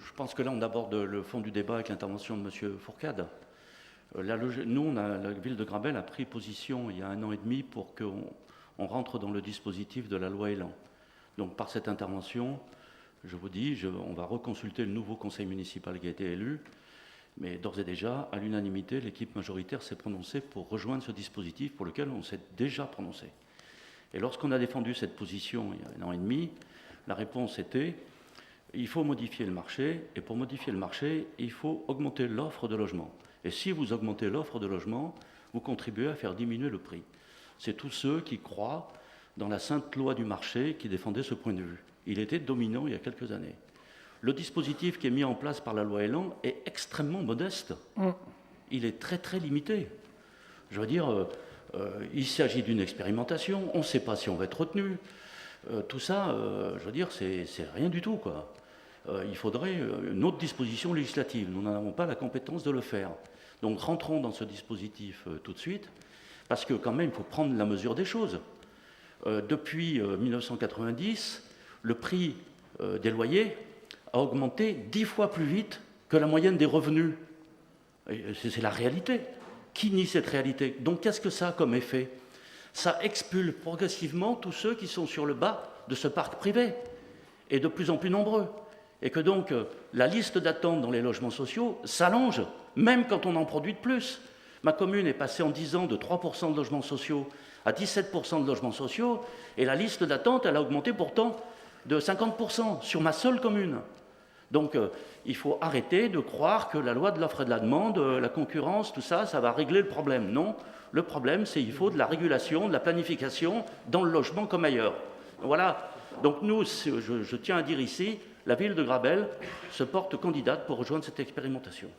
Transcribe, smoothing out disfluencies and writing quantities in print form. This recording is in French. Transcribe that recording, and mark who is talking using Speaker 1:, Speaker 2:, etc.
Speaker 1: Je pense que là, on aborde le fond du débat avec l'intervention de M. Fourcade. Nous, la ville de Grabel a pris position il y a 1 an et demi pour qu'on rentre dans le dispositif de la loi Elan. Donc par cette intervention, je vous dis, on va reconsulter le nouveau conseil municipal qui a été élu, mais d'ores et déjà, à l'unanimité, l'équipe majoritaire s'est prononcée pour rejoindre ce dispositif pour lequel on s'est déjà prononcé. Et lorsqu'on a défendu cette position il y a 1 an et demi, la réponse était il faut modifier le marché, et pour modifier le marché, il faut augmenter l'offre de logement. Et si vous augmentez l'offre de logement, vous contribuez à faire diminuer le prix. C'est tous ceux qui croient dans la sainte loi du marché qui défendaient ce point de vue. Il était dominant il y a quelques années. Le dispositif qui est mis en place par la loi Elan est extrêmement modeste. Il est très très limité. Je veux dire, il s'agit d'une expérimentation, on ne sait pas si on va être retenu. Tout ça, je veux dire, c'est rien du tout, quoi. Il faudrait une autre disposition législative. Nous n'en avons pas la compétence de le faire. Donc rentrons dans ce dispositif tout de suite, parce que quand même, il faut prendre la mesure des choses. Depuis 1990, le prix des loyers a augmenté 10 fois plus vite que la moyenne des revenus. C'est la réalité. Qui nie cette réalité? Donc qu'est-ce que ça a comme effet? Ça expulse progressivement tous ceux qui sont sur le bas de ce parc privé, et de plus en plus nombreux. Et que donc la liste d'attente dans les logements sociaux s'allonge, même quand on en produit de plus. Ma commune est passée en 10 ans de 3% de logements sociaux à 17% de logements sociaux, et la liste d'attente, elle a augmenté pourtant de 50% sur ma seule commune. Donc il faut arrêter de croire que la loi de l'offre et de la demande, la concurrence, tout ça, ça va régler le problème. Non, le problème, c'est qu'il faut de la régulation, de la planification dans le logement comme ailleurs. Voilà. Donc nous, je tiens à dire ici, la ville de Grabel se porte candidate pour rejoindre cette expérimentation.